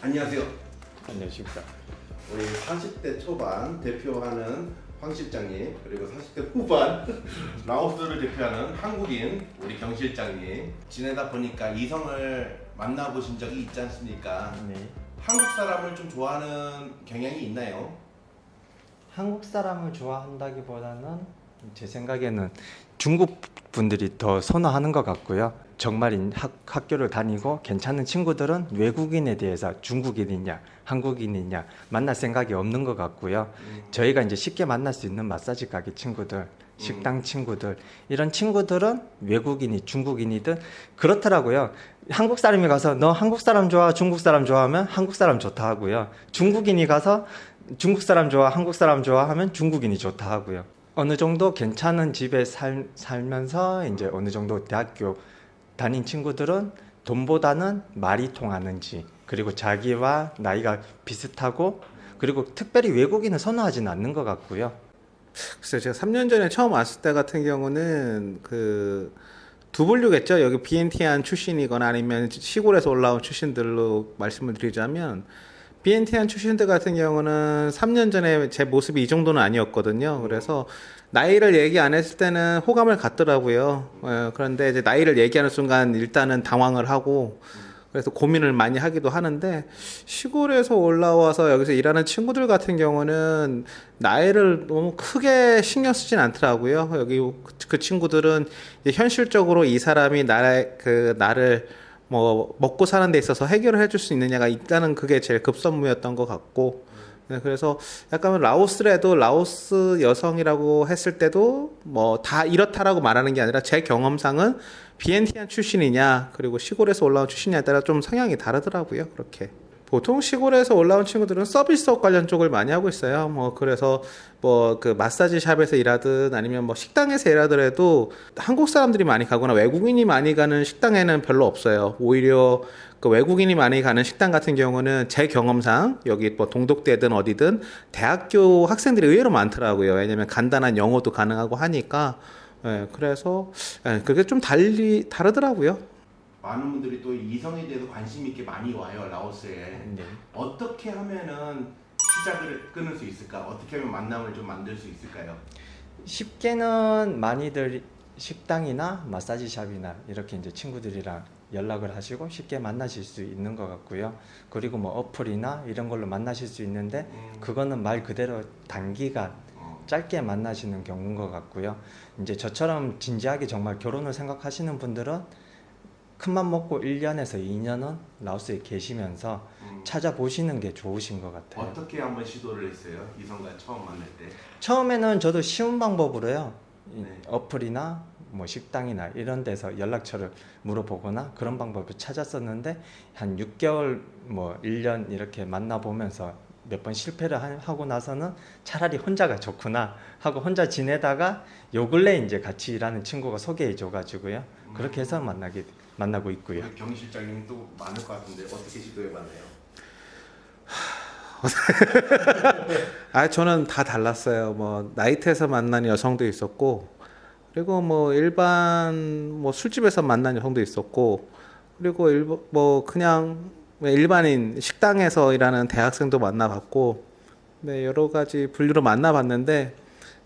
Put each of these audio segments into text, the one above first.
안녕하세요. 안녕하십니까. 우리 40대 초반 대표하는 황 실장님, 그리고 40대 후반 라오스를 대표하는 한국인 우리 경 실장님, 지내다 보니까 이성을 만나보신 적이 있지 않습니까? 네. 한국 사람을 좀 좋아하는 경향이 있나요? 한국 사람을 좋아한다기보다는 제 생각에는 중국 분들이 더 선호하는 것 같고요. 정말 학교를 다니고 괜찮은 친구들은 외국인에 대해서 중국인이냐 한국인이냐 만날 생각이 없는 것 같고요. 저희가 이제 쉽게 만날 수 있는 마사지 가게 친구들, 식당 친구들, 이런 친구들은 외국인이 중국인이든 그렇더라고요. 한국 사람이 가서 너 한국 사람 좋아 중국 사람 좋아하면 한국 사람 좋다 하고요. 중국인이 가서 중국 사람 좋아 한국 사람 좋아하면 중국인이 좋다 하고요. 어느 정도 괜찮은 집에 살면서 이제 어느 정도 대학교 다닌 친구들은 돈보다는 말이 통하는지, 그리고 자기와 나이가 비슷하고, 그리고 특별히 외국인을 선호하지는 않는 것 같고요. 글쎄요, 제가 3년 전에 처음 왔을 때 같은 경우는 두 분류겠죠. 여기 비엔티안 출신이거나 아니면 시골에서 올라온 출신들로 말씀을 드리자면, 비엔티안 출신들 같은 경우는 3년 전에 제 모습이 이 정도는 아니었거든요. 그래서 나이를 얘기 안 했을 때는 호감을 갖더라고요. 그런데 이제 나이를 얘기하는 순간 일단은 당황을 하고, 그래서 고민을 많이 하기도 하는데, 시골에서 올라와서 여기서 일하는 친구들 같은 경우는 나이를 너무 크게 신경 쓰진 않더라고요. 여기 그 친구들은 이제 현실적으로 이 사람이 나를 뭐 먹고 사는 데 있어서 해결을 해줄 수 있느냐가 있다는, 그게 제일 급선무였던 것 같고, 네, 그래서 약간 라오스라도 라오스 여성이라고 했을 때도 뭐 다 이렇다라고 말하는 게 아니라 제 경험상은 비엔티안 출신이냐 그리고 시골에서 올라온 출신이냐에 따라 좀 성향이 다르더라고요. 그렇게 보통 시골에서 올라온 친구들은 서비스업 관련 쪽을 많이 하고 있어요. 뭐 그래서 뭐 그 마사지 샵에서 일하든 아니면 뭐 식당에서 일하더라도 한국 사람들이 많이 가거나 외국인이 많이 가는 식당에는 별로 없어요. 오히려 그 외국인이 많이 가는 식당 같은 경우는 제 경험상 여기 뭐 동독대든 어디든 대학교 학생들이 의외로 많더라고요. 왜냐면 간단한 영어도 가능하고 하니까. 예, 그래서 그게 좀 다르더라고요. 많은 분들이 또 이성에 대해서 관심 있게 많이 와요, 라오스에. 네. 어떻게 하면은 시작을 끊을 수 있을까? 어떻게 하면 만남을 좀 만들 수 있을까요? 쉽게는 많이들 식당이나 마사지 샵이나 이렇게 이제 친구들이랑 연락을 하시고 쉽게 만나실 수 있는 것 같고요. 그리고 뭐 어플이나 이런 걸로 만나실 수 있는데 그거는 말 그대로 단기간 짧게 만나시는 경우인 것 같고요. 이제 저처럼 진지하게 정말 결혼을 생각하시는 분들은 큰맘 먹고 1년에서 2년은 라오스에 계시면서 찾아보시는 게 좋으신 것 같아요. 어떻게 한번 시도를 했어요? 이성과 처음 만날 때? 처음에는 저도 쉬운 방법으로요. 네. 어플이나 뭐 식당이나 이런 데서 연락처를 물어보거나 그런 방법을 찾았었는데 한 6개월 뭐 1년 이렇게 만나보면서 몇 번 실패를 하고 나서는 차라리 혼자가 좋구나 하고 혼자 지내다가 요 근래 이제 같이 일하는 친구가 소개해 줘가지고요. 그렇게 해서 만나고 있고요. 경 실장님 또 많을 것 같은데 어떻게 시도해봤나요? 저는 다 달랐어요. 뭐 나이트에서 만난 여성도 있었고, 그리고 뭐 일반 뭐 술집에서 만난 여성도 있었고, 그리고 뭐 그냥 일반인 식당에서 일하는 대학생도 만나봤고, 네, 여러 가지 분류로 만나봤는데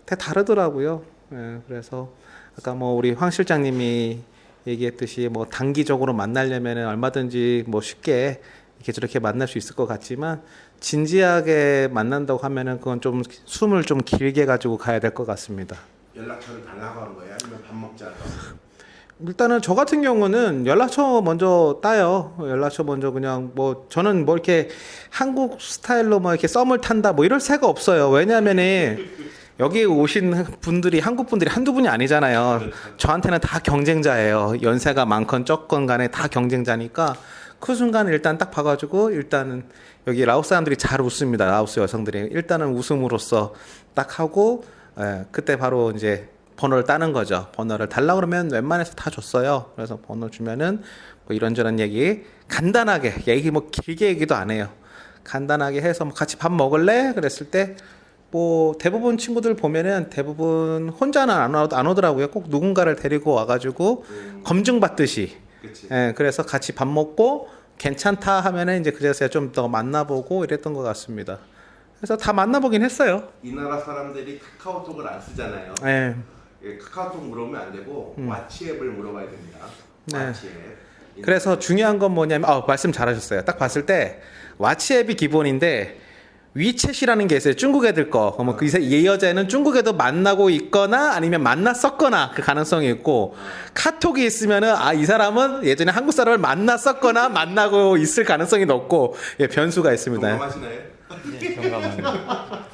다 다르더라고요. 네, 그래서 아까 뭐 우리 황 실장님이 얘기했듯이 뭐 단기적으로 만나려면 얼마든지 뭐 쉽게 이렇게 저렇게 만날 수 있을 것 같지만, 진지하게 만난다고 하면은 그건 좀 숨을 좀 길게 가지고 가야 될 것 같습니다. 연락처를 달라고 한 거예요? 아니면 밥 먹자? 일단은 저 같은 경우는 연락처 먼저 따요. 연락처 먼저 그냥 뭐 저는 뭐 이렇게 한국 스타일로 뭐 이렇게 썸을 탄다 뭐 이럴 새가 없어요. 왜냐면은 여기 오신 분들이 한국 분들이 한두 분이 아니잖아요. 저한테는 다 경쟁자예요. 연세가 많건 적건 간에 다 경쟁자니까 그 순간 일단 딱 봐가지고 일단은 여기 라오스 사람들이 잘 웃습니다. 라오스 여성들이 일단은 웃음으로써 딱 하고, 그때 바로 이제 번호를 따는 거죠. 번호를 달라 그러면 웬만해서 다 줬어요. 그래서 번호 주면은 뭐 이런저런 얘기 간단하게, 얘기 뭐 길게 얘기도 안 해요. 간단하게 해서 뭐 같이 밥 먹을래? 그랬을 때 뭐 대부분 친구들 보면은 대부분 혼자는 안 오더라고요. 꼭 누군가를 데리고 와가지고 검증받듯이. 그치. 그래서 같이 밥 먹고 괜찮다 하면은 이제 그래서 좀 더 만나보고 이랬던 것 같습니다. 그래서 다 만나보긴 했어요. 이 나라 사람들이 카카오톡을 안 쓰잖아요. 네. 예, 카카오톡 물어보면 안 되고 왓치앱을 물어봐야 됩니다. 네. 왓치앱. 그래서 중요한 건 뭐냐면 말씀 잘하셨어요. 딱 봤을 때 왓츠앱이 기본인데 위챗이라는 게 있어요. 중국 애들 거. 그러면 이 여자는 중국에도 만나고 있거나 아니면 만났었거나 그 가능성이 있고 카톡이 있으면은 이 사람은 예전에 한국 사람을 만났었거나 만나고 있을 가능성이 높고 예, 변수가 있습니다. 동감하시나요? 네, 경감합니다.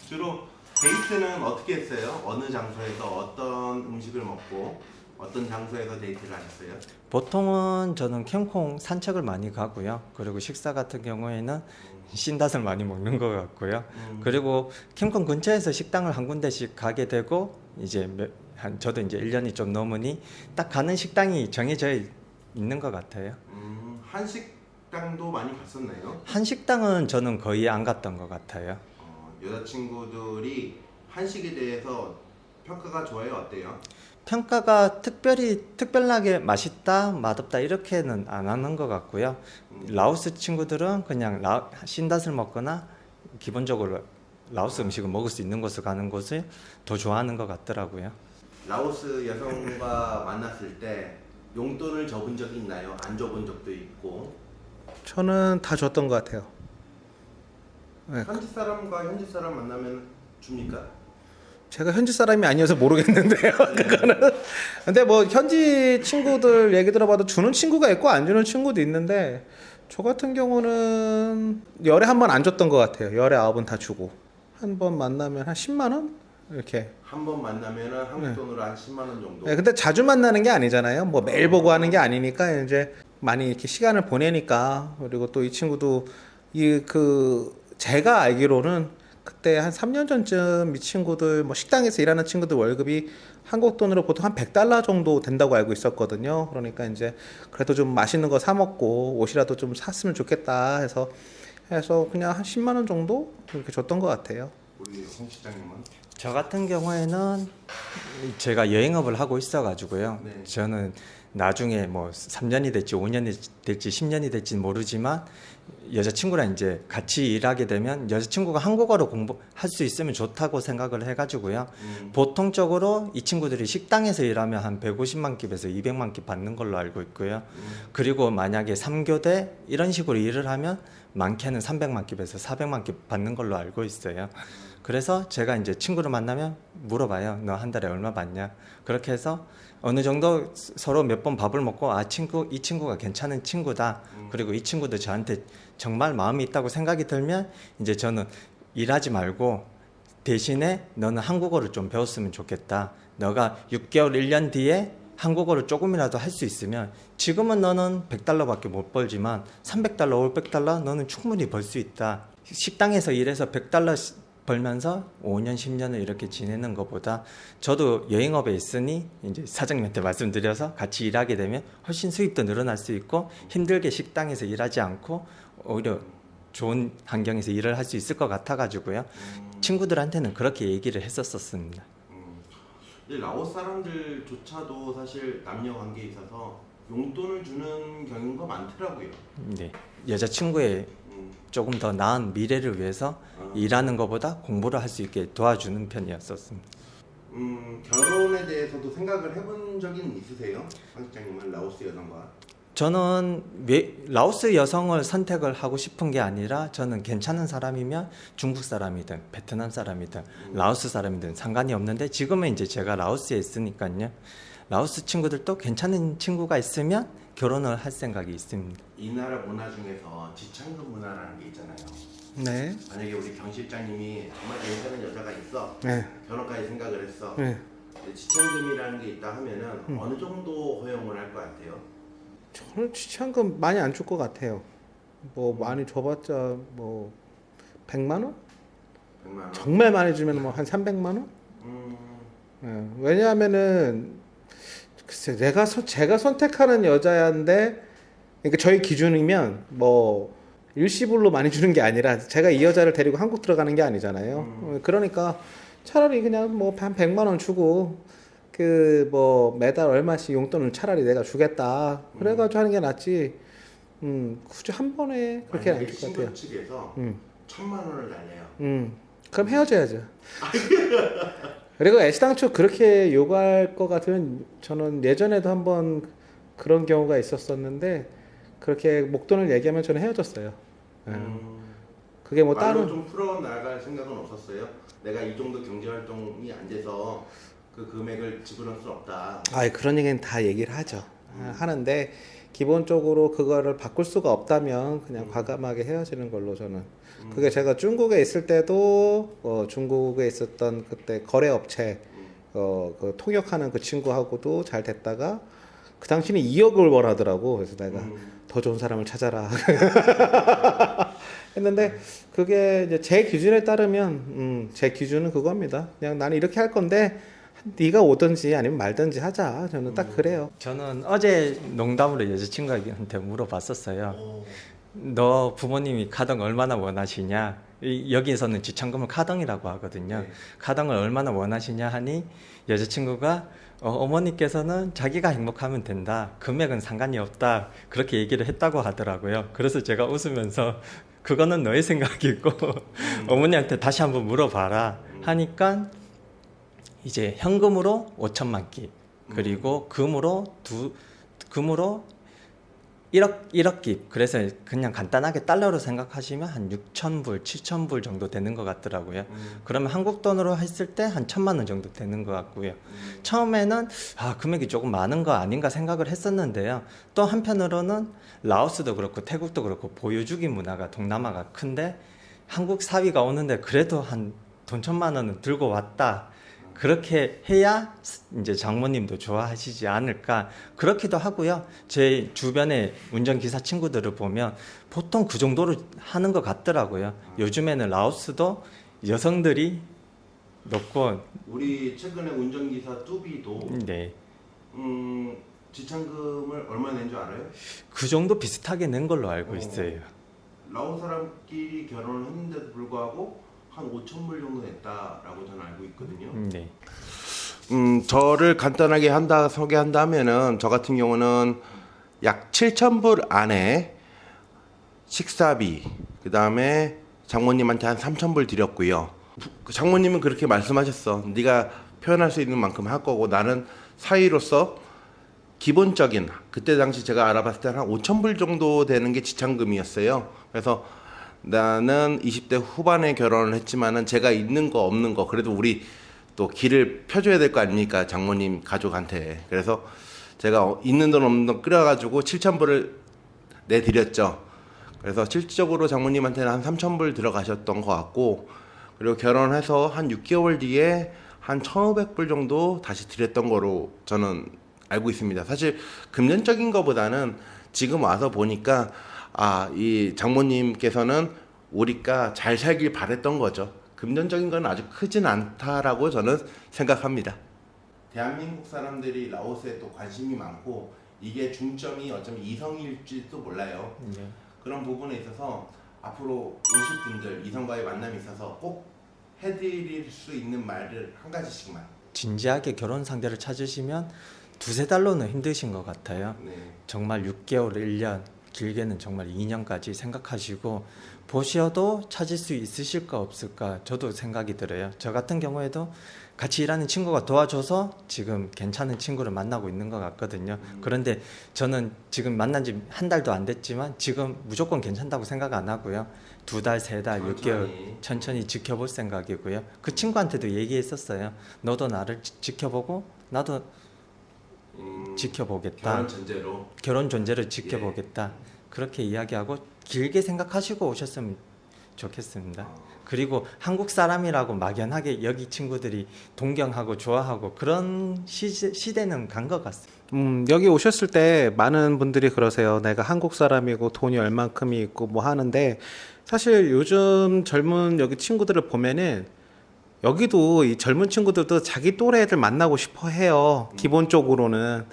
주로 데이트는 어떻게 했어요? 어느 장소에서 어떤 음식을 먹고 어떤 장소에서 데이트를 하셨어요? 보통은 저는 캠콩 산책을 많이 가고요. 그리고 식사 같은 경우에는 신닷을 많이 먹는 것 같고요. 그리고 캠콩 근처에서 식당을 한 군데씩 가게 되고 이제 저도 이제 1년이 좀 넘으니 딱 가는 식당이 정해져 있는 것 같아요. 한식당도 많이 갔었나요? 한식당은 저는 거의 안 갔던 것 같아요. 여자친구들이 한식에 대해서 평가가 좋아요? 어때요? 평가가 특별하게 맛있다, 맛없다 이렇게는 안 하는 것 같고요. 라오스 친구들은 그냥 신닷을 먹거나 기본적으로 라오스 음식을 먹을 수 있는 곳을 가는 곳을 더 좋아하는 것 같더라고요. 라오스 여성과 만났을 때 용돈을 줘본 적이 있나요? 안 줘본 적도 있고. 저는 다 줬던 것 같아요. 네. 현지 사람과 현지 사람 만나면 줍니까? 제가 현지 사람이 아니어서 모르겠는데요. 그거는. 근데 뭐 현지 친구들 얘기 들어봐도 주는 친구가 있고 안 주는 친구도 있는데 저 같은 경우는 열에 한 번 안 줬던 것 같아요. 열에 9번 다 주고 한 번 만나면 한 10만 원 이렇게. 한 번 만나면은 한국 돈으로 한 10만 원 정도. 네, 근데 자주 만나는 게 아니잖아요. 뭐 매일 보고 하는 게 아니니까 이제 많이 이렇게 시간을 보내니까. 그리고 또 이 친구도 제가 알기로는 그때 한 3년 전쯤 이 친구들 뭐 식당에서 일하는 친구들 월급이 한국 돈으로 보통 한 $100 정도 된다고 알고 있었거든요. 그러니까 이제 그래도 좀 맛있는 거 사 먹고 옷이라도 좀 샀으면 좋겠다 해서 그냥 한 10만 원 정도 이렇게 줬던 것 같아요. 우리 홍 시장님은? 저 같은 경우에는 제가 여행업을 하고 있어가지고요. 네. 저는 나중에 뭐 3년이 될지 5년이 될지 10년이 될지 모르지만 여자친구랑 이제 같이 일하게 되면 여자친구가 한국어로 공부할 수 있으면 좋다고 생각을 해가지고요. 보통적으로 이 친구들이 식당에서 일하면 한 150만 킵에서 200만 킵 받는 걸로 알고 있고요. 그리고 만약에 3교대 이런 식으로 일을 하면 많게는 300만 킵에서 400만 킵 받는 걸로 알고 있어요. 그래서 제가 이제 친구를 만나면 물어봐요. 너 한 달에 얼마 받냐? 그렇게 해서 어느 정도 서로 몇 번 밥을 먹고 이 친구가 괜찮은 친구다. 그리고 이 친구도 저한테 정말 마음이 있다고 생각이 들면 이제 저는 일하지 말고 대신에 너는 한국어를 좀 배웠으면 좋겠다. 너가 6개월, 1년 뒤에 한국어를 조금이라도 할 수 있으면 지금은 너는 $100밖에 못 벌지만 $300, $500 너는 충분히 벌 수 있다. 식당에서 일해서 $100 벌면서 5년, 10년을 이렇게 지내는 것보다 저도 여행업에 있으니 이제 사장님한테 말씀드려서 같이 일하게 되면 훨씬 수입도 늘어날 수 있고 힘들게 식당에서 일하지 않고 오히려 좋은 환경에서 일을 할 수 있을 것 같아가지고요. 친구들한테는 그렇게 얘기를 했었습니다. 이 라오스 사람들조차도 사실 남녀 관계에 있어서 용돈을 주는 경우가 많더라고요. 네, 여자친구의 조금 더 나은 미래를 위해서 일하는 것보다 공부를 할 수 있게 도와주는 편이었었습니다. 결혼에 대해서도 생각을 해본 적은 있으세요? 한 직장님은 라오스 여성과? 저는 라오스 여성을 선택을 하고 싶은 게 아니라 저는 괜찮은 사람이면 중국 사람이든 베트남 사람이든 라오스 사람이든 상관이 없는데 지금은 이제 제가 라오스에 있으니까요. 라오스 친구들도 괜찮은 친구가 있으면 결혼을 할 생각이 있습니다. 이 나라 문화 중에서 지창금 문화라는 게 있잖아요. 네. 만약에 우리 경 실장님이 정말 괜찮은 여자가 있어. 네. 결혼까지 생각을 했어. 네. 근데 지창금이라는 게 있다 하면은 어느 정도 허용을 할 것 같아요? 저는 지참금 많이 안 줄 것 같아요. 뭐 많이 줘봤자 뭐 100만 원? 100만 원? 정말 많이 주면 뭐 한 300만 원? 예, 왜냐하면은 글쎄 제가 선택하는 여자인데 그러니까 저희 기준이면 뭐 일시불로 많이 주는 게 아니라 제가 이 여자를 데리고 한국 들어가는 게 아니잖아요. 그러니까 차라리 그냥 뭐 한 100만 원 주고 그 뭐 매달 얼마씩 용돈을 차라리 내가 주겠다 그래가지고 하는 게 낫지. 굳이 한 번에 그렇게 안 만약에 줄 것 같아요. 친구 측에서 음. 1,000만 원을 달래요. 그럼 헤어져야죠. 그리고 애시당초 그렇게 요구할 것 같으면 저는 예전에도 한번 그런 경우가 있었었는데 그렇게 목돈을 얘기하면 저는 헤어졌어요. 예. 그게 뭐 말로 다른 좀 풀어 나갈 생각은 없었어요. 내가 이 정도 경제 활동이 안 돼서 그 금액을 지불할 수 없다. 그런 얘기는 다 얘기를 하죠. 하는데 기본적으로 그거를 바꿀 수가 없다면 그냥 과감하게 헤어지는 걸로 저는. 그게 제가 중국에 있을 때도 중국에 있었던 그때 거래업체 그 통역하는 그 친구하고도 잘 됐다가 그 당시는 2억을 벌하더라고. 그래서 내가 더 좋은 사람을 찾아라 했는데 그게 이제 제 기준에 따르면 제 기준은 그겁니다. 그냥 나는 이렇게 할 건데 네가 오든지 아니면 말든지 하자. 저는 딱 그래요. 저는 어제 농담으로 여자친구한테 물어봤었어요. 너 부모님이 카등 얼마나 원하시냐? 여기에서는 지참금을 카등이라고 하거든요. 네. 카등을 얼마나 원하시냐 하니 여자친구가 어머니께서는 자기가 행복하면 된다. 금액은 상관이 없다. 그렇게 얘기를 했다고 하더라고요. 그래서 제가 웃으면서 그거는 너의 생각이고 어머니한테 다시 한번 물어봐라 하니까 이제 현금으로 5천만 기 그리고 금으로 1억 기. 그래서 그냥 간단하게 달러로 생각하시면 한 6,000불, 7,000불 정도 되는 것 같더라고요. 그러면 한국 돈으로 했을 때 한 1,000만 원 정도 되는 것 같고요. 처음에는 금액이 조금 많은 거 아닌가 생각을 했었는데요. 또 한편으로는 라오스도 그렇고 태국도 그렇고 보여주기 문화가 동남아가 큰데 한국 사위가 오는데 그래도 한 돈 1,000만 원은 들고 왔다. 그렇게 해야 이제 장모님도 좋아하시지 않을까 그렇기도 하고요. 제 주변에 운전기사 친구들을 보면 보통 그 정도로 하는 것 같더라고요. 요즘에는 라오스도 여성들이 높고 우리 최근에 운전기사 뚜비도 네. 지참금을 얼마 낸 줄 알아요? 그 정도 비슷하게 낸 걸로 알고 있어요. 라오스 사람끼리 결혼을 했는데도 불구하고 한 5,000불 정도 냈다라고 저는 알고 있거든요. 네. 저를 간단하게 소개한다면은 저 같은 경우는 약 7,000불 안에 식사비, 그 다음에 장모님한테 한 3,000불 드렸고요. 장모님은 그렇게 말씀하셨어. 네가 표현할 수 있는 만큼 할 거고 나는 사위로서 기본적인 그때 당시 제가 알아봤을 때 한 5,000불 정도 되는 게 지참금이었어요. 그래서 나는 20대 후반에 결혼을 했지만은 제가 있는 거 없는 거 그래도 우리 또 길을 펴줘야 될 거 아닙니까 장모님 가족한테. 그래서 제가 있는 돈 없는 돈 끌어가지고 7,000불을 내드렸죠. 그래서 실질적으로 장모님한테는 한 3,000불 들어가셨던 것 같고 그리고 결혼해서 한 6개월 뒤에 한 1,500불 정도 다시 드렸던 거로 저는 알고 있습니다. 사실 금전적인 거보다는 지금 와서 보니까 이 장모님께서는 우리가 잘 살길 바랬던 거죠. 금전적인 건 아주 크진 않다라고 저는 생각합니다. 대한민국 사람들이 라오스에 또 관심이 많고 이게 중점이 어쩌면 이성일지도 몰라요. 네. 그런 부분에 있어서 앞으로 오실 분들 이성과의 만남이 있어서 꼭 해드릴 수 있는 말을 한 가지씩만. 진지하게 결혼 상대를 찾으시면 2-3달로는 힘드신 것 같아요. 네. 정말 6개월, 1년, 길게는 정말 2년까지 생각하시고 보셔도 찾을 수 있으실까 없을까 저도 생각이 들어요. 저 같은 경우에도 같이 일하는 친구가 도와줘서 지금 괜찮은 친구를 만나고 있는 것 같거든요. 그런데 저는 지금 만난 지 한 달도 안 됐지만 지금 무조건 괜찮다고 생각 안 하고요. 2달, 3달, 6개월 천천히 지켜볼 생각이고요. 그 친구한테도 얘기했었어요. 너도 나를 지켜보고 나도 지켜보겠다. 결혼 존재를 지켜보겠다. 그렇게 이야기하고 길게 생각하시고 오셨으면 좋겠습니다. 그리고 한국 사람이라고 막연하게 여기 친구들이 동경하고 좋아하고 그런 시대는 간 것 같습니다. 여기 오셨을 때 많은 분들이 그러세요. 내가 한국 사람이고 돈이 얼만큼이 있고 뭐 하는데 사실 요즘 젊은 여기 친구들을 보면은 여기도 이 젊은 친구들도 자기 또래 애들 만나고 싶어 해요. 기본적으로는.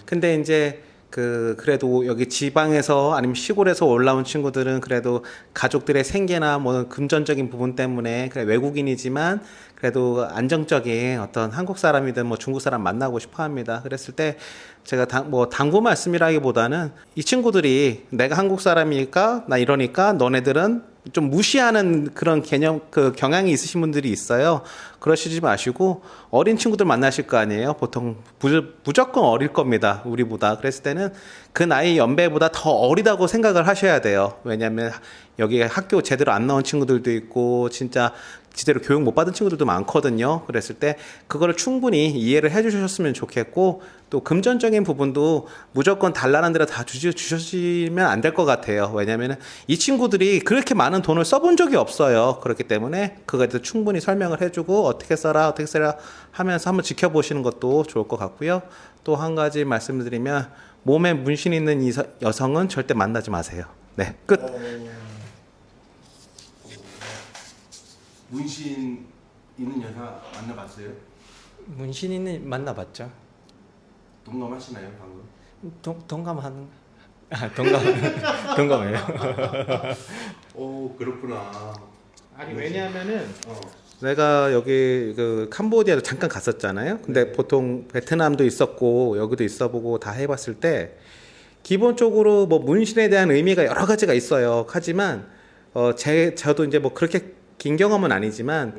근데 이제 그래도 여기 지방에서 아니면 시골에서 올라온 친구들은 그래도 가족들의 생계나 뭐 금전적인 부분 때문에 그래 외국인이지만 그래도 안정적인 어떤 한국 사람이든 뭐 중국 사람 만나고 싶어 합니다. 그랬을 때 제가 당부 말씀이라기보다는 이 친구들이 내가 한국 사람이니까 나 이러니까 너네들은 좀 무시하는 그런 개념, 경향이 있으신 분들이 있어요. 그러시지 마시고 어린 친구들 만나실 거 아니에요. 보통 무조건 어릴 겁니다. 우리보다. 그랬을 때는 그 나이 연배보다 더 어리다고 생각을 하셔야 돼요. 왜냐하면 여기 학교 제대로 안 나온 친구들도 있고 진짜 제대로 교육 못 받은 친구들도 많거든요. 그랬을 때 그거를 충분히 이해를 해주셨으면 좋겠고 또 금전적인 부분도 무조건 달라는 대로 다 주시면 안 될 것 같아요. 왜냐하면 이 친구들이 그렇게 많은 돈을 써본 적이 없어요. 그렇기 때문에 그거에 대해서 충분히 설명을 해주고 어떻게 써라 하면서 한번 지켜보시는 것도 좋을 것 같고요. 또 한 가지 말씀드리면 몸에 문신 있는 여성은 절대 만나지 마세요. 네, 끝. 문신 있는 여자 만나봤어요? 문신 있는 만나봤죠. 동감하시나요 방금? 동감하는 동감해요. 오 그렇구나. 아니 왜냐하면은 어. 내가 여기 캄보디아도 잠깐 갔었잖아요. 근데 보통 베트남도 있었고 여기도 있어보고 다 해봤을 때 기본적으로 뭐 문신에 대한 의미가 여러 가지가 있어요. 하지만 저도 이제 뭐 그렇게 긴 경험은 아니지만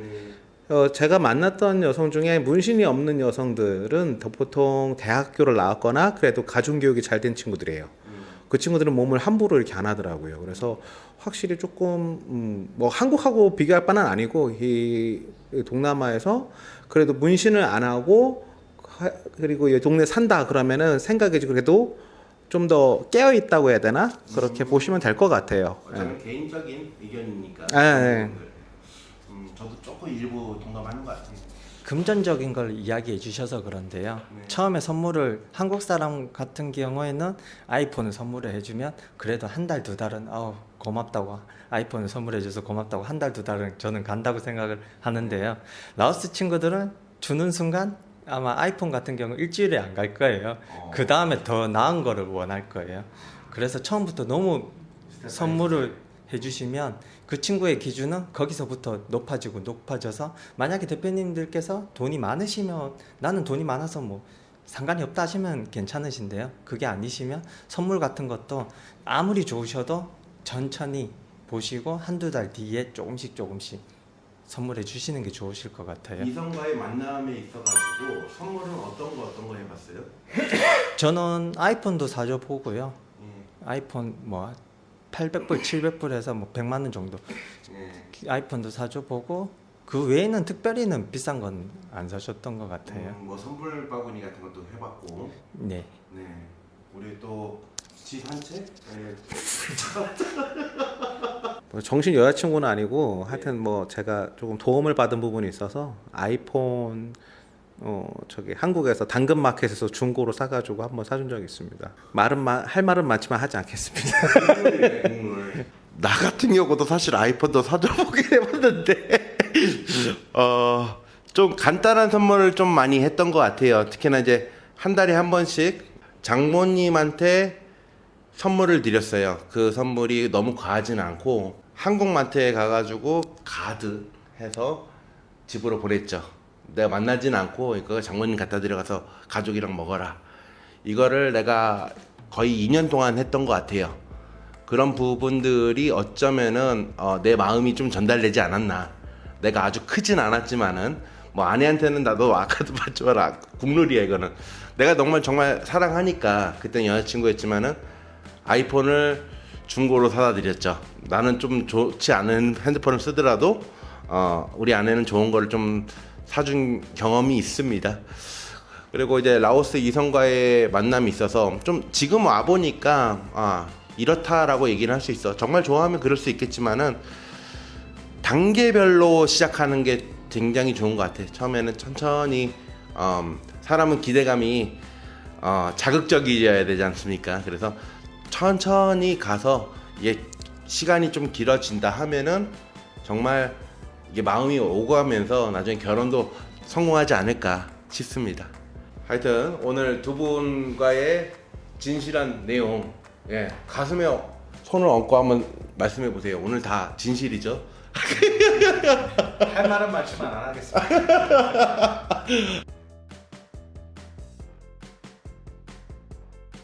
제가 만났던 여성 중에 문신이 없는 여성들은 보통 대학교를 나왔거나 그래도 가중교육이 잘 된 친구들이에요. 그 친구들은 몸을 함부로 이렇게 안 하더라고요. 그래서 확실히 조금 뭐 한국하고 비교할 바는 아니고 이 동남아에서 그래도 문신을 안 하고 그리고 이 동네 산다 그러면은 생각이 그래도 좀 더 깨어 있다고 해야 되나 그렇게 보시면 될 것 같아요. 저는 개인적인 의견이니까. 네. 저도 조금 일부 동감하는 것 같아요. 금전적인 걸 이야기해 주셔서 그런데요. 네. 처음에 선물을 한국 사람 같은 경우에는 아이폰을 선물을 해주면 그래도 한 달 두 달은 고맙다고 아이폰을 선물해 줘서 고맙다고 한 달 두 달은 저는 간다고 생각을 하는데요. 라오스 친구들은 주는 순간 아마 아이폰 같은 경우 일주일에 안 갈 거예요. 그 다음에 더 나은 거를 원할 거예요. 그래서 처음부터 너무 선물을 해주시면 그 친구의 기준은 거기서부터 높아져서 만약에 대표님들께서 돈이 많으시면 나는 돈이 많아서 뭐 상관이 없다 하시면 괜찮으신데요. 그게 아니시면 선물 같은 것도 아무리 좋으셔도 천천히 보시고 한두 달 뒤에 조금씩 선물해 주시는 게 좋으실 것 같아요. 이성과의 만남에 있어가지고 선물은 어떤 거 해봤어요? 저는 아이폰도 사줘 보고요. 예. 아이폰 뭐 800불, 700불 해서 뭐 100만 원 정도 예. 아이폰도 사줘 보고 그 외에는 특별히는 비싼 건 안 사셨던 것 같아요. 뭐 선물 바구니 같은 것도 해봤고. 네. 네. 우리 또 집 한 채? 네. 뭐 정신 여자친구는 아니고 하여튼 뭐 제가 조금 도움을 받은 부분이 있어서 아이폰 저기 한국에서 당근마켓에서 중고로 사가지고 한번 사준 적이 있습니다. 할 말은 많지만 하지 않겠습니다. 나 같은 경우도 사실 아이폰도 사줘보긴 해봤는데 좀 간단한 선물을 좀 많이 했던 것 같아요. 특히나 이제 한 달에 한 번씩 장모님한테 선물을 드렸어요. 그 선물이 너무 과하진 않고 한국마트에 가가지고 가드 해서 집으로 보냈죠. 내가 만나진 않고 이거 장모님 갖다 드려가서 가족이랑 먹어라. 이거를 내가 거의 2년 동안 했던 것 같아요. 그런 부분들이 어쩌면은 내 마음이 좀 전달되지 않았나. 내가 아주 크진 않았지만은 뭐 아내한테는 나도 아까도 봤지만 국룰이야 이거는. 내가 정말 사랑하니까 그때는 여자친구였지만은 아이폰을 중고로 사다 드렸죠. 나는 좀 좋지 않은 핸드폰을 쓰더라도 우리 아내는 좋은 거를 좀 사준 경험이 있습니다. 그리고 이제 라오스 이성과의 만남이 있어서 좀 지금 와 보니까 이렇다라고 얘기를 할 수 있어. 정말 좋아하면 그럴 수 있겠지만은 단계별로 시작하는 게 굉장히 좋은 것 같아. 처음에는 천천히 사람은 기대감이 자극적이어야 되지 않습니까? 그래서 천천히 가서 이게 시간이 좀 길어진다 하면은 정말 이게 마음이 오가면서 나중에 결혼도 성공하지 않을까 싶습니다. 하여튼 오늘 두 분과의 진실한 내용, 예, 가슴에 손을 얹고 한번 말씀해 보세요. 오늘 다 진실이죠? 할 말은 말씀 안 하겠습니다.